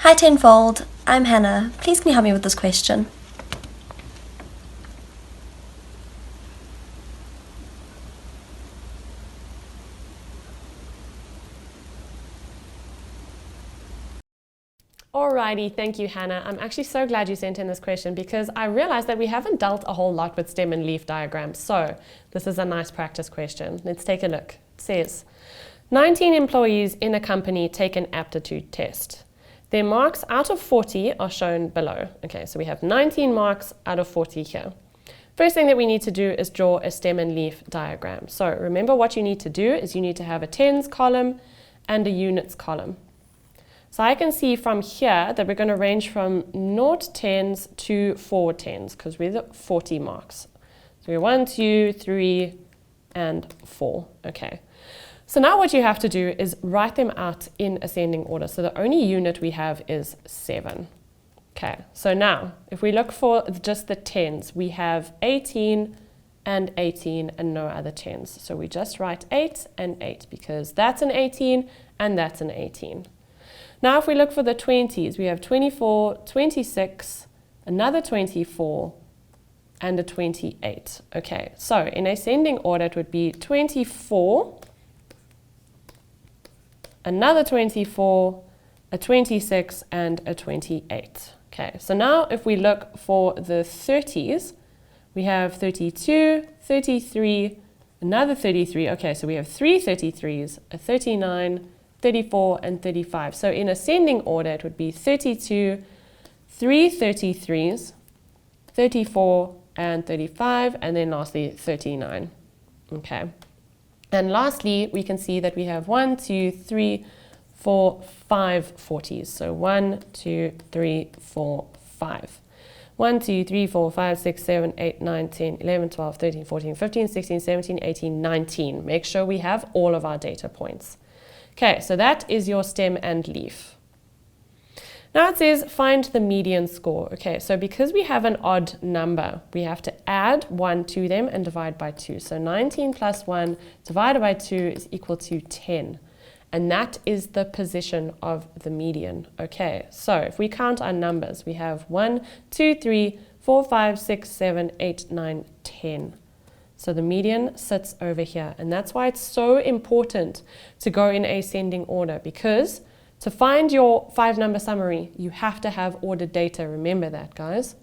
Hi Tenfold, I'm Hannah. Please can you help me with this question? Alrighty, thank you, Hannah. I'm actually so glad you sent in this question because I realized that we haven't dealt a whole lot with stem and leaf diagrams. So this is a nice practice question. Let's take a look. It says, 19 employees in a company take an aptitude test. Their marks out of 40 are shown below. Okay, so we have 19 marks out of 40 here. First thing that we need to do is draw a stem and leaf diagram. So remember what you need to do is you need to have a tens column and a units column. So I can see from here that we're going to range from 0 tens to 4 tens because we're the 40 marks. So we're 1, 2, 3, and 4. Okay. So now what you have to do is write them out in ascending order. So the only unit we have is 7. Okay. So now if we look for just the tens, we have 18 and 18 and no other tens. So we just write 8 and 8 because that's an 18 and that's an 18. Now if we look for the 20s, we have 24, 26, another 24, and a 28. Okay, so in ascending order it would be 24, another 24, a 26, and a 28. Okay, so now if we look for the 30s, we have 32, 33, another 33. Okay, so we have 3 33s, a 39, 34 and 35. So in ascending order, it would be 32, 3 33s, 34 and 35, and then lastly 39. Okay. And lastly, we can see that we have 1, 2, 3, 4, 5 40s. So 1, 2, 3, 4, 5. 1, 2, 3, 4, 5, 6, 7, 8, 9, 10, 11, 12, 13, 14, 15, 16, 17, 18, 19. Make sure we have all of our data points. Okay, so that is your stem and leaf. Now it says find the median score. Okay, so because we have an odd number, we have to add 1 to them and divide by 2. So 19 plus 1 divided by 2 is equal to 10. And that is the position of the median. Okay, so if we count our numbers, we have 1, 2, 3, 4, 5, 6, 7, 8, 9, 10. So the median sits over here, and that's why it's so important to go in ascending order, because to find your 5-number summary, you have to have ordered data. Remember that, guys.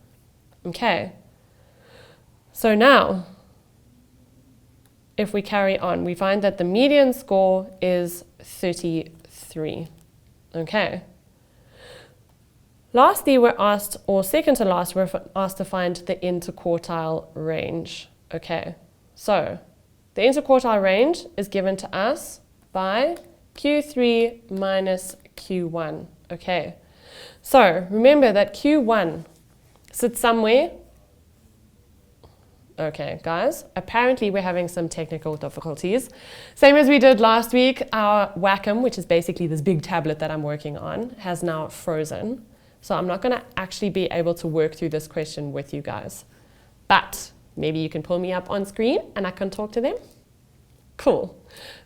Okay. So now, if we carry on, we find that the median score is 33. Okay. Lastly, we're asked, or second to last, we're asked to find the interquartile range. Okay. So the interquartile range is given to us by Q3 minus Q1. Okay, so remember that Q1 sits somewhere. Okay, guys, apparently we're having some technical difficulties. Same as we did last week, our Wacom, which is basically this big tablet that I'm working on, has now frozen. So I'm not going to actually be able to work through this question with you guys. But maybe you can pull me up on screen and I can talk to them. Cool.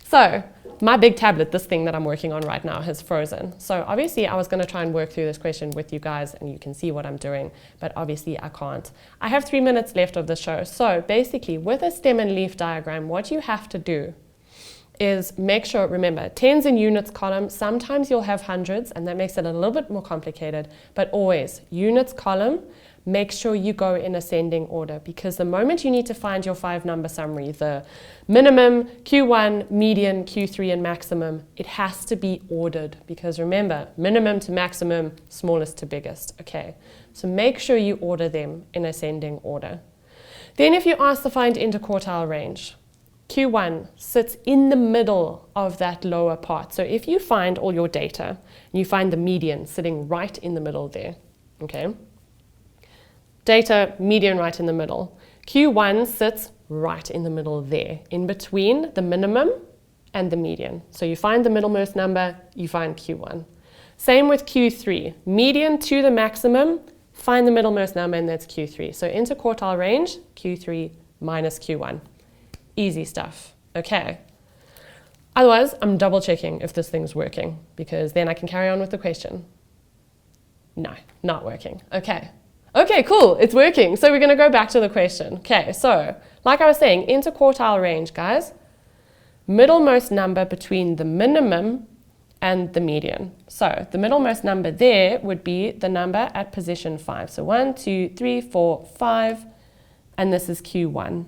So my big tablet, this thing that I'm working on right now, has frozen. So obviously I was going to try and work through this question with you guys and you can see what I'm doing, but obviously I can't. I have 3 minutes left of the show. So basically with a stem and leaf diagram, what you have to do is make sure, remember, tens and units column, sometimes you'll have hundreds and that makes it a little bit more complicated, but always units column, make sure you go in ascending order, because the moment you need to find your 5-number summary, the minimum, Q1, median, Q3, and maximum, it has to be ordered, because remember, minimum to maximum, smallest to biggest. Okay, so make sure you order them in ascending order. Then if you ask to find interquartile range, Q1 sits in the middle of that lower part. So if you find all your data, and you find the median sitting right in the middle there, okay? Data, median right in the middle. Q1 sits right in the middle there, in between the minimum and the median. So you find the middlemost number, you find Q1. Same with Q3. Median to the maximum, find the middlemost number, and that's Q3. So interquartile range, Q3 minus Q1. Easy stuff. Okay. Otherwise, I'm double checking if this thing's working, because then I can carry on with the question. No, not working. Okay. Okay, cool. It's working. So we're going to go back to the question. Okay, so like I was saying, interquartile range, guys. Middlemost number between the minimum and the median. So the middlemost number there would be the number at position 5. So 1, 2, 3, 4, 5, and this is Q1.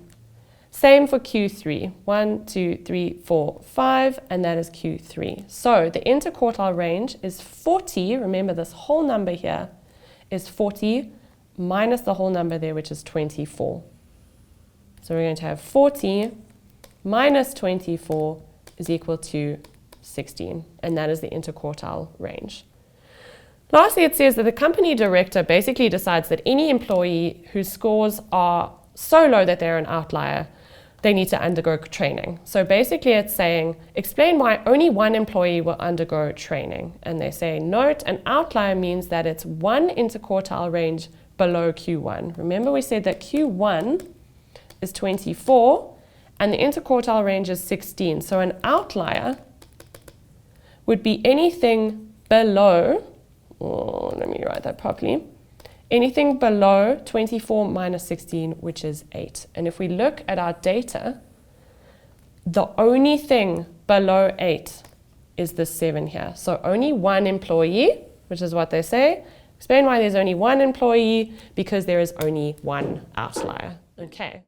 Same for Q3. 1, 2, 3, 4, 5, and that is Q3. So the interquartile range is 40. Remember, this whole number here is 40 minus the whole number there, which is 24. So we're going to have 40 minus 24 is equal to 16, and that is the interquartile range. Lastly, it says that the company director basically decides that any employee whose scores are so low that they're an outlier, they need to undergo training. So basically it's saying, explain why only one employee will undergo training. And they say, note, an outlier means that it's one interquartile range below Q1. Remember we said that Q1 is 24 and the interquartile range is 16. So an outlier would be anything below, let me write that properly, anything below 24 minus 16, which is 8. And if we look at our data, the only thing below 8 is the 7 here. So only one employee, which is what they say. Explain why there's only one employee, because there is only one outlier. Okay.